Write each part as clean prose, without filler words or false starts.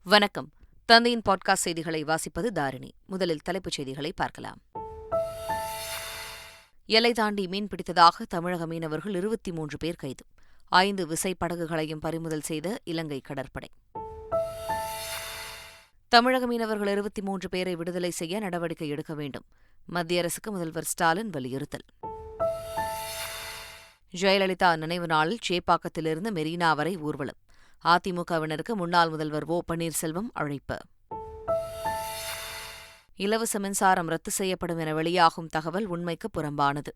வணக்கம். தந்தையின் பாட்காஸ்ட் செய்திகளை வாசிப்பது தாரிணி. முதலில் தலைப்புச் செய்திகளை பார்க்கலாம். எல்லை தாண்டி மீன் பிடித்ததாக தமிழக மீனவர்கள் 23 பேர் கைது. 5 விசைப்படகுகளையும் பறிமுதல் செய்த இலங்கை கடற்படை. தமிழக மீனவர்கள் 23 பேரை விடுதலை செய்ய நடவடிக்கை எடுக்க வேண்டும். மத்திய அரசுக்கு முதல்வர் ஸ்டாலின் வலியுறுத்தல். ஜெயலலிதா நினைவு நாளில் சேப்பாக்கத்திலிருந்து மெரினா வரை ஊர்வலம். அதிமுகவினருக்கு முன்னாள் முதல்வர் ஓ பன்னீர்செல்வம் அழைப்பு. இலவச மின்சாரம் ரத்து செய்யப்படும் என வெளியாகும் தகவல் உண்மைக்கு புறம்பானது.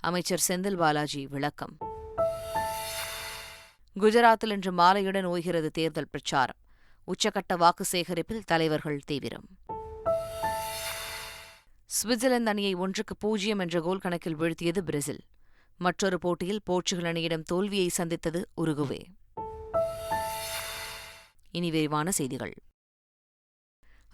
அமைச்சர் செந்தில் பாலாஜி விளக்கம். குஜராத்தில் இன்று மாலையுடன் ஓய்கிறது தேர்தல் பிரச்சாரம். உச்சக்கட்ட வாக்கு சேகரிப்பில் தலைவர்கள் தீவிரம். சுவிட்சர்லாந்து அணியை 1-0 என்ற கோல் கணக்கில் வீழ்த்தியது பிரேசில். மற்றொரு போட்டியில் போர்ச்சுகல் அணியிடம் தோல்வியை சந்தித்தது உருகுவே. இனி விரிவான செய்திகள்.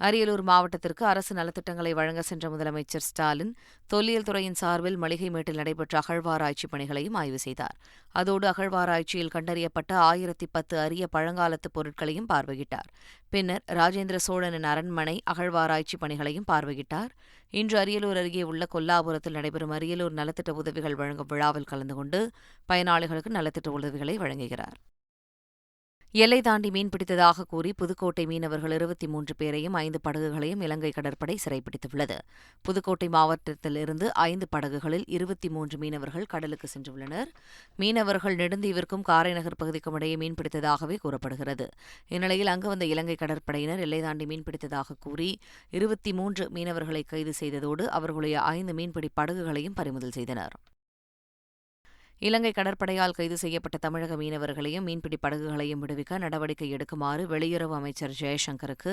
அரியலூர் மாவட்டத்திற்கு அரசு நலத்திட்டங்களை வழங்க சென்ற முதலமைச்சர் ஸ்டாலின் தொல்லியல் துறையின் சார்பில் மளிகைமேட்டில் நடைபெற்ற அகழ்வாராய்ச்சிப் பணிகளையும் ஆய்வு செய்தார். அதோடு அகழ்வாராய்ச்சியில் கண்டறியப்பட்ட 1010 அரிய பழங்காலத்து பொருட்களையும் பார்வையிட்டார். பின்னர் ராஜேந்திர சோழனின் அரண்மனை அகழ்வாராய்ச்சிப் பணிகளையும் பார்வையிட்டார். இன்று அரியலூர் அருகே உள்ள கொல்லாபுரத்தில் நடைபெறும் அரியலூர் நலத்திட்ட உதவிகள் வழங்கும் விழாவில் கலந்து கொண்டு பயனாளிகளுக்கு நலத்திட்ட உதவிகளை வழங்குகிறார். எல்லை தாண்டி மீன் பிடித்ததாக கூறி புதுக்கோட்டை மீனவர்கள் 23 பேரையும் 5 படகுகளையும் இலங்கை கடற்படை சிறைப்பிடித்துள்ளது. புதுக்கோட்டை மாவட்டத்திலிருந்து 5 படகுகளில் 23 மீனவர்கள் கடலுக்கு சென்றுள்ளனர். மீனவர்கள் நெடுந்தீவிற்கும் காரைநகர் பகுதிக்கும் இடையே மீன்பிடித்ததாகவே கூறப்படுகிறது. இந்நிலையில் அங்கு வந்த இலங்கை கடற்படையினர் எல்லை தாண்டி மீன்பிடித்ததாக கூறி 23 மீனவர்களை கைது செய்ததோடு அவர்களுடைய 5 மீன்பிடி படகுகளையும் பறிமுதல் செய்தனர். இலங்கை கடற்படையால் கைது செய்யப்பட்ட தமிழக மீனவர்களையும் மீன்பிடி படகுகளையும் விடுவிக்க நடவடிக்கை எடுக்குமாறு வெளியுறவு அமைச்சர் ஜெயசங்கருக்கு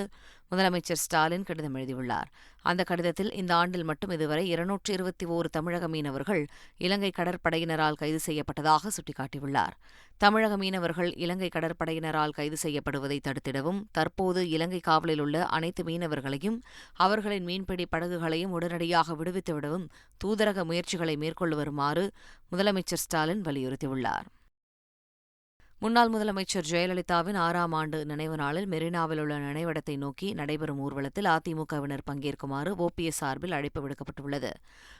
முதலமைச்சர் ஸ்டாலின் கடிதம் எழுதியுள்ளார். அந்த கடிதத்தில் இந்த ஆண்டில் மட்டும் இதுவரை 221 தமிழக மீனவர்கள் இலங்கை கடற்படையினரால் கைது செய்யப்பட்டதாக சுட்டிக்காட்டியுள்ளார். தமிழக மீனவர்கள் இலங்கை கடற்படையினரால் கைது செய்யப்படுவதை தடுத்திடவும் தற்போது இலங்கை காவலில் உள்ள அனைத்து மீனவர்களையும் அவர்களின் மீன்பிடி படகுகளையும் உடனடியாக விடுவித்துவிடவும் தூதரக முயற்சிகளை மேற்கொண்டு வருமாறு முதலமைச்சர் ஸ்டாலின் வலியுறுத்தியுள்ளார். முன்னாள் முதலமைச்சர் ஜெயலலிதாவின் 6ஆம் ஆண்டு நினைவு நாளில் மெரினாவில் உள்ள நினைவிடத்தை நோக்கி நடைபெறும் ஊர்வலத்தில் அதிமுகவினர் பங்கேற்குமாறு ஓபிஎஸ் சார்பில் அழைப்பு விடுக்கப்பட்டுள்ளது.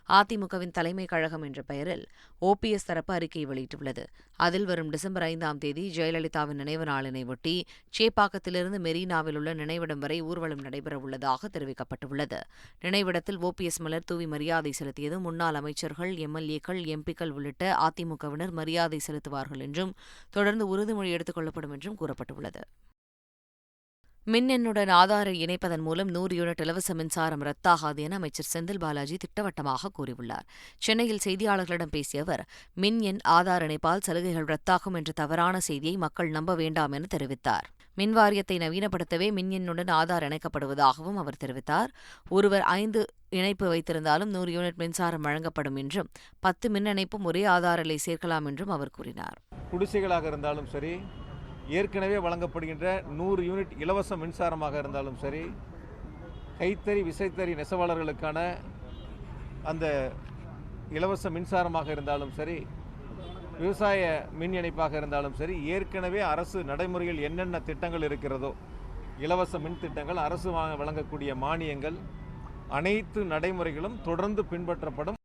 அதிமுகவின் தலைமை கழகம் என்ற பெயரில் ஓபிஎஸ் தரப்பு அறிக்கை வெளியிட்டுள்ளது. அதில் வரும் டிசம்பர் 5ஆம் தேதி ஜெயலலிதாவின் நினைவு நாளினை ஒட்டி சேப்பாக்கத்திலிருந்து மெரினாவில் உள்ள நினைவிடம் வரை ஊர்வலம் நடைபெறவுள்ளதாக தெரிவிக்கப்பட்டுள்ளது. நினைவிடத்தில் ஓபிஎஸ் மலர் தூவி மரியாதை செலுத்தியது. முன்னாள் அமைச்சர்கள், எம்எல்ஏக்கள், எம்பிக்கள் உள்ளிட்ட அதிமுகவினர் மரியாதை செலுத்துவார்கள் என்றும் தொடர்ந்து உறுதிமொழி எடுத்துக் கொள்ளப்படும் என்றும் கூறப்பட்டுள்ளது. மின் எண்ணுடன் ஆதாரை இணைப்பதன் மூலம் 100 யூனிட் இலவச மின்சாரம் ரத்தாகாது என அமைச்சர் செந்தில் பாலாஜி திட்டவட்டமாக கூறியுள்ளார். சென்னையில் செய்தியாளர்களிடம் பேசிய அவர், மின் எண் ஆதார் இணைப்பால் சலுகைகள் ரத்தாகும் என்ற தவறான செய்தியை மக்கள் நம்ப வேண்டாம் என தெரிவித்தார். மின் வாரியத்தை நவீனப்படுத்தவே மின் எண்ணுடன் ஆதார் இணைக்கப்படுவதாகவும் அவர் தெரிவித்தார். ஒருவர் 5 இணைப்பு வைத்திருந்தாலும் 100 யூனிட் மின்சாரம் வழங்கப்படும் என்றும் 10 மின் இணைப்பும் ஒரே ஆதாரிலை சேர்க்கலாம் என்றும் அவர் கூறினார். குடிசைகளாக இருந்தாலும் சரி, ஏற்கனவே வழங்கப்படுகின்ற 100 யூனிட் இலவச மின்சாரமாக இருந்தாலும் சரி, கைத்தறி விசைத்தறி நெசவாளர்களுக்கான அந்த இலவச மின்சாரமாக இருந்தாலும் சரி, விவசாய மின் இணைப்பாக இருந்தாலும் சரி, ஏற்கனவே அரசு நடைமுறையில் என்னென்ன திட்டங்கள் இருக்கிறதோ, இலவச மின் திட்டங்கள், அரசு வழங்கக்கூடிய மானியங்கள், அனைத்து நடைமுறைகளும் தொடர்ந்து பின்பற்றப்படும்.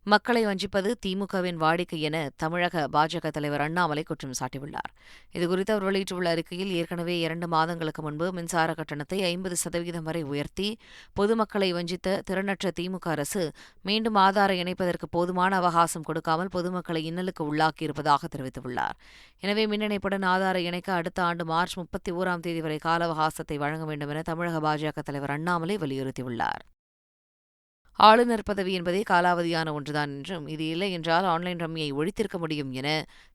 மக்களை வஞ்சிப்பது திமுகவின் வாடிக்கை என தமிழக பாஜக தலைவர் அண்ணாமலை குற்றம் சாட்டியுள்ளார். இதுகுறித்து அவர் வெளியிட்டுள்ள அறிக்கையில், ஏற்கனவே 2 மாதங்களுக்கு முன்பு மின்சார கட்டணத்தை 50% வரை உயர்த்தி பொதுமக்களை வஞ்சித்த திறனற்ற திமுக அரசு மீண்டும் ஆதாரை இணைப்பதற்கு போதுமான அவகாசம் கொடுக்காமல் பொதுமக்களை இன்னலுக்கு உள்ளாக்கியிருப்பதாக தெரிவித்துள்ளார். எனவே மின் இணைப்புடன் ஆதாரை இணைக்க அடுத்த ஆண்டு மார்ச் 31ஆம் தேதி வரை கால அவகாசத்தை வழங்க வேண்டும் என தமிழக பாஜக தலைவர் அண்ணாமலை வலியுறுத்தியுள்ளார். ஆளுநர் பதவி என்பதே காலாவதியான ஒன்றுதான் என்றும், இது இல்லை என்றால் ஆன்லைன் ரம்மியை ஒழித்திருக்க முடியும் என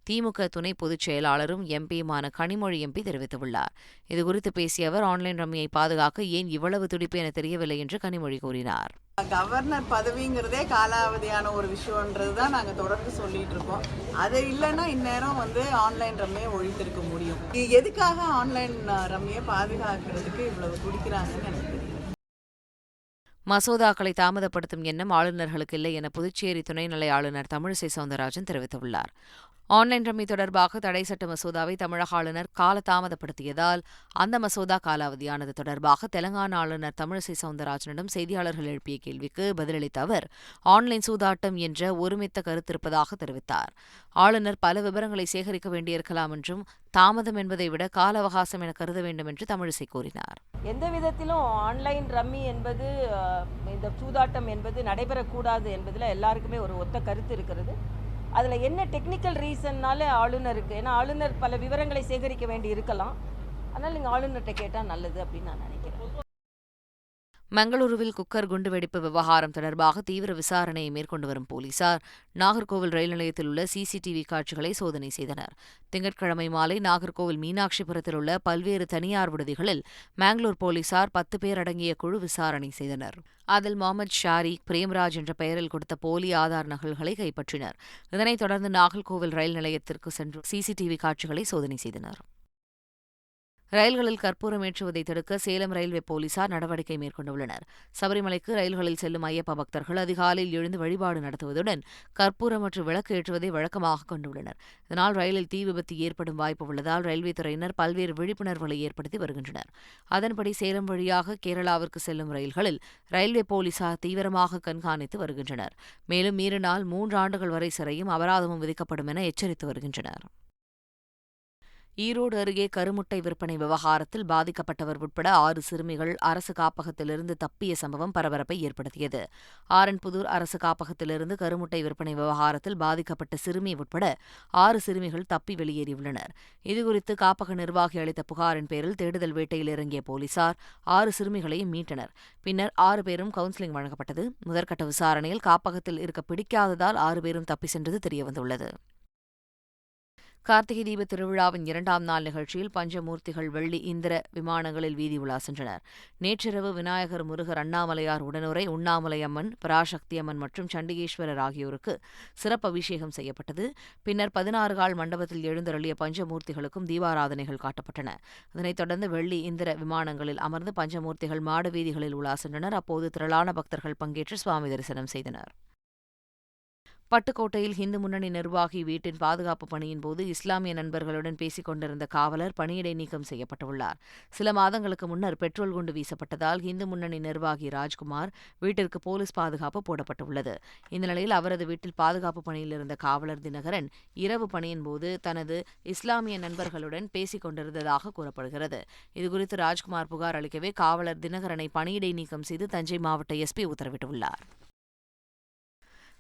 திமுக துணை பொதுச் செயலாளரும் எம்பியுமான கனிமொழி எம்பி தெரிவித்துள்ளார். இதுகுறித்து பேசிய அவர், ஆன்லைன் ரம்மியை பாதுகாக்க ஏன் இவ்வளவு துடிப்பு என தெரியவில்லை என்று கனிமொழி கூறினார். கவர்னர் பதவிங்கிறதே காலாவதியான ஒரு விஷயம்ன்றதுதான் நாங்க தொடர்ந்து சொல்லிட்டு இருக்கோம். அது இல்லைன்னா இந்நேரம் ஆன்லைன் ரம்மியை ஒழித்திருக்க முடியும். எதுக்காக ஆன்லைன் ரம்மியை பாதுகாக்கிறதுக்கு இவ்வளவு துடிக்கிறாங்கன்னு எனக்கு தெரியும். மசோதாக்களை தாமதப்படுத்தும் எண்ணம் ஆளுநர்களுக்கு இல்லை என புதுச்சேரி துணைநிலை ஆளுநர் தமிழிசை சவுந்தரராஜன் தெரிவித்துள்ளார். ஆன்லைன் ரம்மி தொடர்பாக தடை சட்ட மசோதாவை தமிழக ஆளுநர் காலதாமதப்படுத்தியதால் அந்த மசோதா காலாவதியானது தொடர்பாக தெலங்கானா ஆளுநர் தமிழிசை சவுந்தரராஜனிடம் செய்தியாளர்கள் எழுப்பிய கேள்விக்கு பதிலளித்த அவர், ஆன்லைன் சூதாட்டம் என்ற ஒருமித்த கருத்திருப்பதாக தெரிவித்தார். ஆளுநர் பல விவரங்களை சேகரிக்க வேண்டியிருக்கலாம் என்றும் தாமதம் என்பதை விட கால அவகாசம் என கருத வேண்டும் என்று தமிழிசை கூறினார். எந்த விதத்திலும் ஆன்லைன் ரம்மி என்பது இந்த சூதாட்டம் என்பது நடைபெறக்கூடாது என்பதில் எல்லாருக்குமே ஒரு ஒத்த கருத்து இருக்கிறது. அதில் என்ன டெக்னிக்கல் ரீசன்னால ஆளுநருக்கு, ஏன்னா ஆளுநர் பல விவரங்களை சேகரிக்க வேண்டி இருக்கலாம், அதனால் நீங்கள் ஆளுநர்கிட்ட கேட்டால் நல்லது அப்படின்னு நான் நினைக்கிறேன். மங்களூருவில் குக்கர் குண்டுவெடிப்பு விவகாரம் தொடர்பாக தீவிர விசாரணையை மேற்கொண்டு வரும் போலீசார் நாகர்கோவில் ரயில் நிலையத்தில் உள்ள சிசிடிவி காட்சிகளை சோதனை செய்தனர். திங்கட்கிழமை மாலை நாகர்கோவில் மீனாட்சிபுரத்தில் உள்ள பல்வேறு தனியார் விடுதிகளில் மங்களூர் போலீசார் 10 பேர் அடங்கிய குழு விசாரணை செய்தனர். அதில் முகமது ஷாரிக், பிரேம்ராஜ் என்ற பெயரில் கொடுத்த போலி ஆதார் நகல்களை கைப்பற்றினர். இதனைத் தொடர்ந்து நாகர்கோவில் ரயில் நிலையத்திற்கு சென்று சிசிடிவி காட்சிகளை சோதனை செய்தனர். ரயில்களில் கற்பூரம் ஏற்றுவதை தடுக்க சேலம் ரயில்வே போலீசார் நடவடிக்கை மேற்கொண்டுள்ளனர். சபரிமலைக்கு ரயில்களில் செல்லும் ஐயப்ப பக்தர்கள் அதிகாலையில் எழுந்து வழிபாடு நடத்துவதுடன் கற்பூரம் மற்றும் விளக்கு ஏற்றுவதை வழக்கமாக கொண்டுள்ளனர். இதனால் ரயிலில் தீ விபத்து ஏற்படும் வாய்ப்பு உள்ளதால் ரயில்வே துறையினர் பல்வேறு விழிப்புணர்வுகளை ஏற்படுத்தி வருகின்றனர். அதன்படி சேலம் வழியாக கேரளாவிற்கு செல்லும் ரயில்களில் ரயில்வே போலீசார் தீவிரமாக கண்காணித்து வருகின்றனர். மேலும் மீறினால் 3 ஆண்டுகள் வரை சிறையும் அபராதமும் விதிக்கப்படும் என எச்சரித்து வருகின்றனர். ஈரோடு அருகே கருமுட்டை விற்பனை விவகாரத்தில் பாதிக்கப்பட்டவர் உட்பட 6 சிறுமிகள் அரசு காப்பகத்திலிருந்து தப்பிய சம்பவம் பரபரப்பை ஏற்படுத்தியது. ஆரன்புதூர் அரசு காப்பகத்திலிருந்து கருமுட்டை விற்பனை விவகாரத்தில் பாதிக்கப்பட்ட சிறுமி உட்பட 6 சிறுமிகள் தப்பி வெளியேறியுள்ளனர். இதுகுறித்து காப்பக நிர்வாகி அளித்த புகாரின் பேரில் தேடுதல் வேட்டையில் இறங்கிய போலீசார் 6 சிறுமிகளையும் மீட்டனர். பின்னர் 6 பேரும் கவுன்சிலிங் வழங்கப்பட்டது. முதற்கட்ட விசாரணையில் காப்பகத்தில் இருக்க பிடிக்காததால் 6 பேரும் தப்பி சென்றது தெரியவந்துள்ளது. கார்த்திகை தீப திருவிழாவின் 2ஆம் நாள் நிகழ்ச்சியில் பஞ்சமூர்த்திகள் வெள்ளி இந்திர விமானங்களில் வீதி உலா சென்றனர். நேற்றிரவு விநாயகர், முருகர், அண்ணாமலையார் உடனுரை, உண்ணாமலை அம்மன், பராசக்தி அம்மன் மற்றும் சண்டிகேஸ்வரர் ஆகியோருக்கு சிறப்பு அபிஷேகம் செய்யப்பட்டது. பின்னர் 16 கால் மண்டபத்தில் எழுந்தருளிய பஞ்சமூர்த்திகளுக்கும் தீபாராதனைகள் காட்டப்பட்டன. இதனைத் தொடர்ந்து வெள்ளி இந்திர விமானங்களில் அமர்ந்து பஞ்சமூர்த்திகள் மாட வீதிகளில் உலா சென்றனர். அப்போது திரளான பக்தர்கள் பங்கேற்று சுவாமி தரிசனம் செய்தனர். பட்டுக்கோட்டையில் இந்து முன்னணி நிர்வாகி வீட்டின் பாதுகாப்பு பணியின் போது இஸ்லாமிய நண்பர்களுடன் பேசிக் கொண்டிருந்த காவலர் பணியிடை நீக்கம் செய்யப்பட்டுள்ளார். சில மாதங்களுக்கு முன்னர் பெட்ரோல் குண்டு வீசப்பட்டதால் இந்து முன்னணி நிர்வாகி ராஜ்குமார் வீட்டிற்கு போலீஸ் பாதுகாப்பு போடப்பட்டுள்ளது. இந்த நிலையில் அவரது வீட்டில் பாதுகாப்பு பணியில் இருந்த காவலர் தினகரன் இரவு பணியின் போது தனது இஸ்லாமிய நண்பர்களுடன் பேசிக் கொண்டிருந்ததாக கூறப்படுகிறது. இதுகுறித்து ராஜ்குமார் புகார் அளிக்கவே காவலர் தினகரனை பணியிடை நீக்கம் செய்து தஞ்சை மாவட்ட எஸ்பி உத்தரவிட்டுள்ளார்.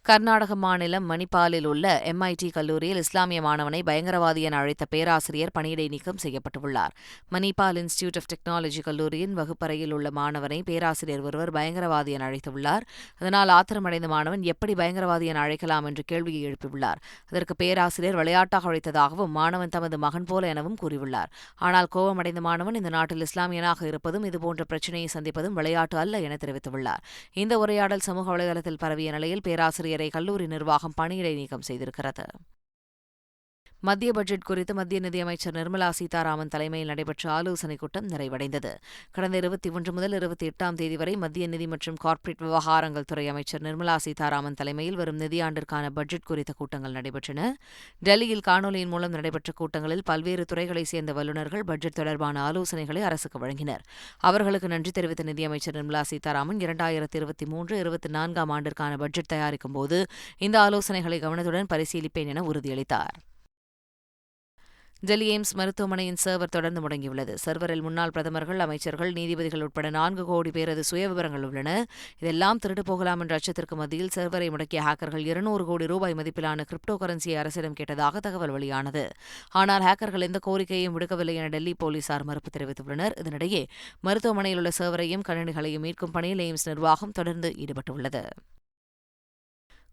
கர்நாடக மாநிலம் மணிப்பாலில் உள்ள MIT கல்லூரியில் இஸ்லாமிய மாணவனை பயங்கரவாதி என அழைத்த பேராசிரியர் பணியிடை நீக்கம் செய்யப்பட்டுள்ளார். மணிப்பால் இன்ஸ்டிடியூட் ஆஃப் டெக்னாலஜி கல்லூரியின் வகுப்பறையில் உள்ள மாணவனை பேராசிரியர் ஒருவர் பயங்கரவாதி என அழைத்துள்ளார். அதனால் ஆத்திரமடைந்த மாணவன் எப்படி பயங்கரவாதி என அழைக்கலாம் என்று கேள்வியை எழுப்பியுள்ளார். அதற்கு பேராசிரியர் விளையாட்டாக அழைத்ததாகவும் மாணவன் தமது மகன் போல எனவும் கூறியுள்ளார். ஆனால் கோபமடைந்த மாணவன் இந்த நாட்டில் இஸ்லாமியனாக இருப்பதும் இதுபோன்ற பிரச்சினையை சந்திப்பதும் விளையாட்டு அல்ல என தெரிவித்துள்ளார். இந்த உரையாடல் சமூக வலைதளத்தில் பரவிய நிலையில் பேராசிரியர் கல்லூரி நிர்வாகம் பணியிடை நீக்கம் செய்திருக்கிறது. மத்திய பட்ஜெட் குறித்து மத்திய நிதியமைச்சர் நிர்மலா சீதாராமன் தலைமையில் நடைபெற்ற ஆலோசனைக் கூட்டம் நிறைவடைந்தது. கடந்த 21 முதல் 28ஆம் தேதி வரை மத்திய நிதி மற்றும் கார்ப்பரேட் விவகாரங்கள் துறை அமைச்சர் நிர்மலா சீதாராமன் தலைமையில் வரும் நிதியாண்டிற்கான பட்ஜெட் குறித்த கூட்டங்கள் நடைபெற்றன. டெல்லியில் காணொலியின் மூலம் நடைபெற்ற கூட்டங்களில் பல்வேறு துறைகளைச் சேர்ந்த வல்லுநர்கள் பட்ஜெட் தொடர்பான ஆலோசனைகளை அரசுக்கு வழங்கினர். அவர்களுக்கு நன்றி தெரிவித்த நிதியமைச்சர் நிர்மலா சீதாராமன் 2023-24ஆம் ஆண்டிற்கான பட்ஜெட் தயாரிக்கும் போது இந்த ஆலோசனைகளை கவனத்துடன் பரிசீலிப்பேன் என உறுதியளித்தார். டெல்லி எய்ம்ஸ் மருத்துவமனையின் சர்வர் தொடர்ந்து முடங்கியுள்ளது. சர்வரில் முன்னாள் பிரதமர்கள், அமைச்சர்கள், நீதிபதிகள் உட்பட 4 கோடி பேரது சுயவிவரங்கள் உள்ளன. இதெல்லாம் திருடு போகலாம் என்ற அச்சத்திற்கு மத்தியில் சர்வரை முடக்கிய ஹேக்கர்கள் 200 கோடி ரூபாய் மதிப்பிலான கிரிப்டோ கரன்சியை அரசிடம் கேட்டதாக தகவல் வெளியானது. ஆனால் ஹேக்கர்கள் எந்த கோரிக்கையும் விடுக்கவில்லை என டெல்லி போலீசார் மறுப்பு தெரிவித்துள்ளனர். இதனிடையே மருத்துவமனையில் உள்ள சர்வரையும் கணினிகளையும் மீட்கும் பணியில் எய்ம்ஸ் நிர்வாகம் தொடர்ந்து ஈடுபட்டுள்ளது.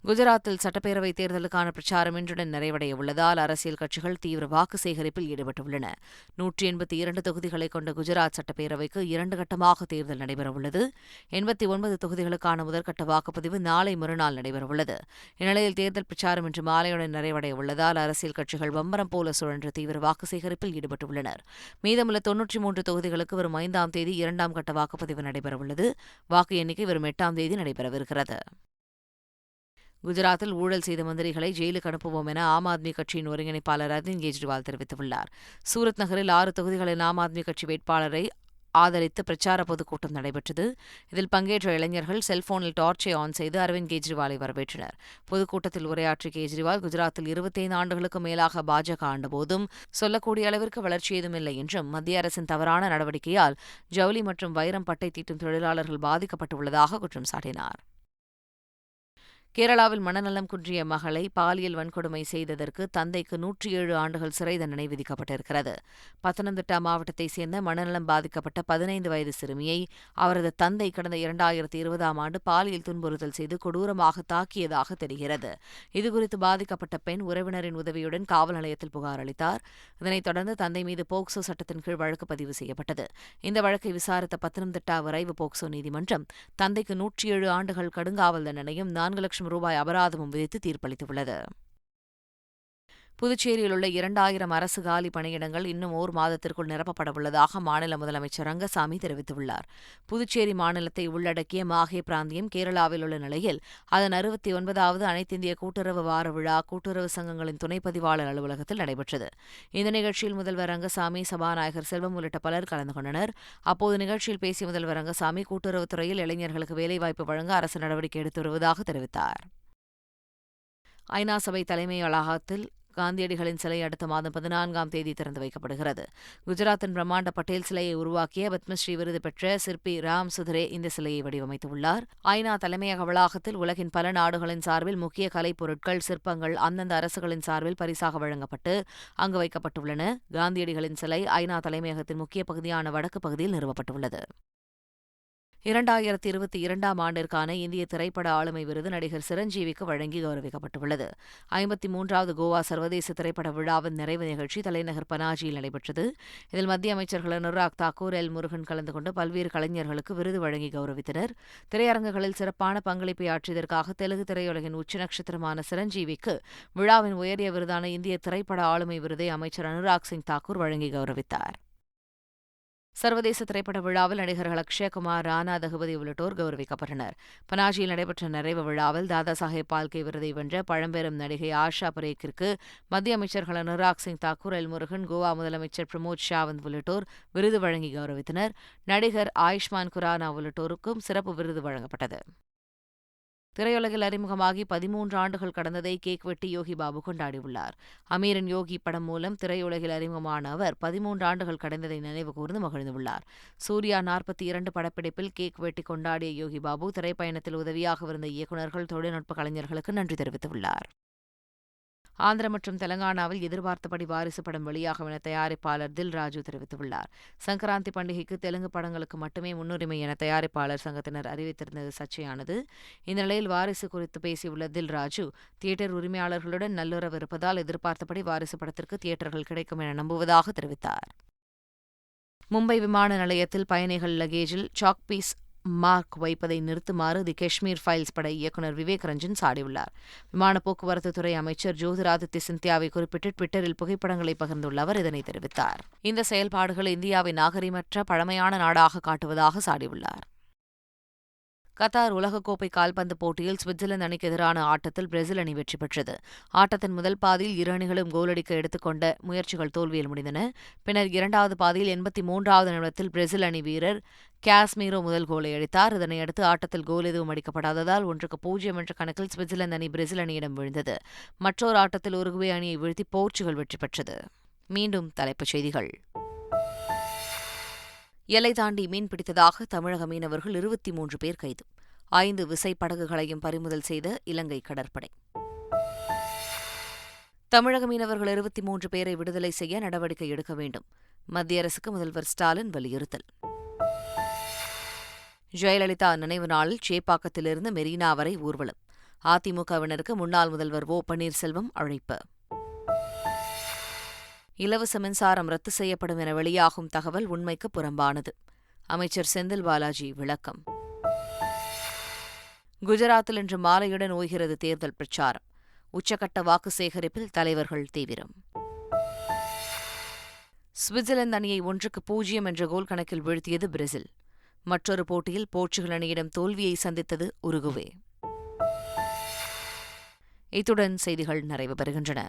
குஜராத்தில் சட்டப்பேரவைத் தேர்தலுக்கான பிரச்சாரம் இன்றுடன் நிறைவடைய உள்ளதால் அரசியல் கட்சிகள் தீவிர வாக்கு சேகரிப்பில் ஈடுபட்டுள்ளன. 182 தொகுதிகளை கொண்ட குஜராத் சட்டப்பேரவைக்கு 2 கட்டமாக தேர்தல் நடைபெறவுள்ளது. 89 தொகுதிகளுக்கான முதற்கட்ட வாக்குப்பதிவு நாளை மறுநாள் நடைபெறவுள்ளது. இந்நிலையில் தேர்தல் பிரச்சாரம் இன்று மாலையுடன் நிறைவடைய உள்ளதால் அரசியல் கட்சிகள் பம்பரம் போல சுழன்று தீவிர வாக்கு சேகரிப்பில் ஈடுபட்டுள்ளனர். மீதமுள்ள 93 தொகுதிகளுக்கு வரும் 5ஆம் தேதி 2ஆம் கட்ட வாக்குப்பதிவு நடைபெறவுள்ளது. வாக்கு எண்ணிக்கை வரும் 8ஆம் தேதி நடைபெறவிருக்கிறது. குஜராத்தில் ஊழல் செய்த மந்திரிகளை ஜெயிலுக்கு அனுப்புவோம் என ஆம் ஆத்மி கட்சியின் ஒருங்கிணைப்பாளர் அரவிந்த் கெஜ்ரிவால் தெரிவித்துள்ளார். சூரத் நகரில் 6 தொகுதிகளில் ஆம் ஆத்மி கட்சி வேட்பாளரை ஆதரித்து பிரச்சார பொதுக்கூட்டம் நடைபெற்றது. இதில் பங்கேற்ற இளைஞர்கள் செல்போனில் டார்ச்சை ஆன் செய்து அரவிந்த் கெஜ்ரிவாலை வரவேற்றனர். பொதுக்கூட்டத்தில் உரையாற்றிய கெஜ்ரிவால், குஜராத்தில் 25 ஆண்டுகளுக்கு மேலாக பாஜக ஆண்டபோதும் சொல்லக்கூடிய அளவிற்கு வளர்ச்சி ஏதுமில்லை என்றும், மத்திய அரசின் தவறான நடவடிக்கையால் ஜவுளி மற்றும் வைரம் பட்டை தீட்டும் தொழிலாளர்கள் பாதிக்கப்பட்டுள்ளதாக குற்றம் சாட்டினார். கேரளாவில் மனநலம் குன்றிய மகளை பாலியல் வன்கொடுமை செய்ததற்கு தந்தைக்கு 107 ஆண்டுகள் சிறை தண்டனை விதிக்கப்பட்டிருக்கிறது. பத்தனந்திட்டா மாவட்டத்தைச் சேர்ந்த மனநலம் பாதிக்கப்பட்ட 15 வயது சிறுமியை அவரது தந்தை கடந்த 2020ஆம் ஆண்டு பாலியல் துன்புறுத்தல் செய்து கொடூரமாக தாக்கியதாக தெரிகிறது. இதுகுறித்து பாதிக்கப்பட்ட பெண் உறவினரின் உதவியுடன் காவல் நிலையத்தில் புகார் அளித்தார். இதனைத் தொடர்ந்து தந்தை மீது போக்சோ சட்டத்தின் கீழ் வழக்கு பதிவு செய்யப்பட்டது. இந்த வழக்கை விசாரித்த பத்தனந்திட்டா விரைவு போக்சோ நீதிமன்றம் தந்தைக்கு 107 ஆண்டுகள் கடுங்காவல் தண்டனையும் 4 லட்சம் ரூபாய் அபராதமும் விதித்து தீர்ப்பளித்துள்ளது. புதுச்சேரியில் உள்ள 2000 அரசு காலி பணியிடங்கள் இன்னும் 1 மாதத்திற்குள் நிரப்பப்படவுள்ளதாக மாநில முதலமைச்சர் ரங்கசாமி தெரிவித்துள்ளார். புதுச்சேரி மாநிலத்தை உள்ளடக்கிய மாஹே பிராந்தியம் கேரளாவில் உள்ள நிலையில் அதன் 69வது அனைத்திந்திய கூட்டுறவு வார விழா கூட்டுறவு சங்கங்களின் துணைப்பதிவாளர் அலுவலகத்தில் நடைபெற்றது. இந்த நிகழ்ச்சியில் முதல்வர் ரங்கசாமி, சபாநாயகர் செல்வம் உள்ளிட்ட பலர் கலந்து கொண்டனர். அப்போது நிகழ்ச்சியில் பேசிய முதல்வர் ரங்கசாமி, கூட்டுறவுத்துறையில் இளைஞர்களுக்கு வேலைவாய்ப்பு வழங்க அரசு நடவடிக்கை எடுத்து வருவதாக தெரிவித்தார். ஐநா சபை தலைமை வளாகத்தில் காந்தியடிகளின் சிலை அடுத்த மாதம் 14ஆம் தேதி திறந்து வைக்கப்படுகிறது. குஜராத்தின் பிரம்மாண்ட பட்டேல் சிலையை உருவாக்கிய பத்மஸ்ரீ விருது பெற்ற சிற்பி ராம் சுதரே இந்த சிலையை வடிவமைத்துள்ளார். ஐநா தலைமையக வளாகத்தில் உலகின் பல நாடுகளின் சார்பில் முக்கிய கலைப் பொருட்கள், சிற்பங்கள் அந்தந்த அரசுகளின் சார்பில் பரிசாக வழங்கப்பட்டு அங்கு வைக்கப்பட்டுள்ளன. காந்தியடிகளின் சிலை ஐநா தலைமையகத்தின் முக்கிய பகுதியான வடக்கு பகுதியில் நிறுவப்பட்டுள்ளது. 2022ஆம் ஆண்டிற்கான இந்திய திரைப்பட ஆளுமை விருது நடிகர் சிரஞ்சீவிக்கு வழங்கி கௌரவிக்கப்பட்டுள்ளது. 53வது கோவா சர்வதேச திரைப்பட விழாவின் நிறைவு நிகழ்ச்சி தலைநகர் பனாஜியில் நடைபெற்றது. இதில் மத்திய அமைச்சர்கள் அனுராக் தாக்கூர், எல் முருகன் கலந்து கொண்டு பல்வேறு கலைஞர்களுக்கு விருது வழங்கி கௌரவித்தனர். திரையரங்குகளில் சிறப்பான பங்களிப்பை ஆற்றியதற்காக தெலுங்கு திரையுலகின் உச்ச நட்சத்திரமான சிரஞ்சீவிக்கு விழாவின் உயரிய விருதான இந்திய திரைப்பட ஆளுமை விருதை அமைச்சர் அனுராக் சிங் தாக்கூர் வழங்கி கௌரவித்தார். சர்வதேச திரைப்பட விழாவில் நடிகர்கள் அக்ஷயகுமார், ராணா தகுபதி உள்ளிட்டோர் கௌரவிக்கப்பட்டனர். பனாஜியில் நடைபெற்ற நிறைவு விழாவில் தாதா சாஹேப் பால்கே விருதை வென்ற பழம்பெரும் நடிகை ஆஷா பரேக்கிற்கு மத்திய அமைச்சர்கள் அனுராக் சிங் தாக்கூர், எல் முருகன், கோவா முதலமைச்சர் பிரமோத் சாவந்த் உள்ளிட்டோர் விருது வழங்கி கௌரவித்தனர். நடிகர் ஆயுஷ்மான் குரானா உள்ளிட்டோருக்கும் சிறப்பு விருது வழங்கப்பட்டது. திரையுலகில் அறிமுகமாகி 13 ஆண்டுகள் கடந்ததை கேக் வெட்டி யோகி பாபு கொண்டாடியுள்ளார். அமீரன் யோகி படம் மூலம் திரையுலகில் அறிமுகமான அவர் 13 ஆண்டுகள் கடந்ததை நினைவு கூர்ந்து மகிழ்ந்துள்ளார். சூர்யா 42 படப்பிடிப்பில் கேக் வெட்டி கொண்டாடிய யோகி பாபு திரைப்பயணத்தில் உதவியாக இருந்த இயக்குநர்கள், தொழில்நுட்ப கலைஞர்களுக்கு நன்றி தெரிவித்துள்ளார். ஆந்திர மற்றும் தெலங்கானாவில் எதிர்பார்த்தபடி வாரிசு படம் வெளியாகும் என தயாரிப்பாளர் தில் ராஜு தெரிவித்துள்ளார். சங்கராந்தி பண்டிகைக்கு தெலுங்கு படங்களுக்கு மட்டுமே முன்னுரிமை என தயாரிப்பாளர் சங்கத்தினர் அறிவித்திருந்தது சர்ச்சையானது. இந்த நிலையில் வாரிசு குறித்து பேசியுள்ள தில் ராஜு, தியேட்டர் உரிமையாளர்களுடன் நல்லுறவு இருப்பதால் எதிர்பார்த்தபடி வாரிசு படத்திற்கு தியேட்டர்கள் கிடைக்கும் என நம்புவதாக தெரிவித்தார். மும்பை விமான நிலையத்தில் பயணிகள் லக்கேஜில் சாக்பீஸ் மார்க் வைப்பதை நிறுத்துமாறு தி காஷ்மீர் ஃபைல்ஸ் பட இயக்குநர் விவேக் ரஞ்சன் சாடியுள்ளார். விமான போக்குவரத்து துறை அமைச்சர் ஜோதிராதித்ய சிந்தியாவை குறிப்பிட்டு ட்விட்டரில் புகைப்படங்களை பகிர்ந்துள்ள அவர் இதனை தெரிவித்தார். இந்த செயல்பாடுகள் இந்தியாவை நாகரிகமற்ற பழமையான நாடாக காட்டுவதாக சாடியுள்ளார். கத்தார் உலகக்கோப்பை கால்பந்து போட்டியில் சுவிட்சர்லாந்து அணிக்கு எதிரான ஆட்டத்தில் பிரேசில் அணி வெற்றி பெற்றது. ஆட்டத்தின் முதல் பாதியில் இரு அணிகளும் கோலடிக்க எடுத்துக்கொண்ட முயற்சிகள் தோல்வியில் முடிந்தன. பின்னர் இரண்டாவது பாதியில் 83வது நிமிடத்தில் பிரேசில் அணி வீரர் காஸ்மீரோ முதல் கோலை அடித்தார். இதனையடுத்து ஆட்டத்தில் கோல் எதுவும் அடிக்கப்படாததால் 1-0 என்ற கணக்கில் சுவிட்சர்லாந்து அணி பிரேசில் அணியிடம் வீழ்ந்தது. மற்றொரு ஆட்டத்தில் உருகுவே அணியை வீழ்த்தி போர்ச்சுகல் வெற்றி பெற்றது. மீண்டும் தலைப்புச் செய்திகள். எல்லை தாண்டி மீன் பிடித்ததாக தமிழக மீனவர்கள் 23 பேர் கைது. 5 விசைப்படகுகளையும் பறிமுதல் செய்த இலங்கை கடற்படை. தமிழக மீனவர்கள் 23 பேரை விடுதலை செய்ய நடவடிக்கை எடுக்க வேண்டும். மத்திய அரசுக்கு முதல்வர் ஸ்டாலின் வலியுறுத்தல். ஜெயலலிதா நினைவு நாளில் சேப்பாக்கத்திலிருந்து மெரினா வரை ஊர்வலம். அதிமுகவினருக்கு முன்னாள் முதல்வர் ஓ பன்னீர்செல்வம் அழைப்பு. இலவச மின்சாரம் ரத்து செய்யப்படும் என வெளியாகும் தகவல் உண்மைக்கு புறம்பானது. அமைச்சர் செந்தில் பாலாஜி விளக்கம். குஜராத்தில் இன்று மாலையுடன் ஓய்கிறது தேர்தல் பிரச்சாரம். உச்சகட்ட வாக்கு சேகரிப்பில் தலைவர்கள் தீவிரம். சுவிட்சர்லாந்து அணியை 1-0 என்ற கோல் கணக்கில் வீழ்த்தியது பிரேசில். மற்றொரு போட்டியில் போர்ச்சுகல் அணியிடம் தோல்வியை சந்தித்தது உருகுவே. இத்துடன் செய்திகள் நிறைவு பெறுகின்றன.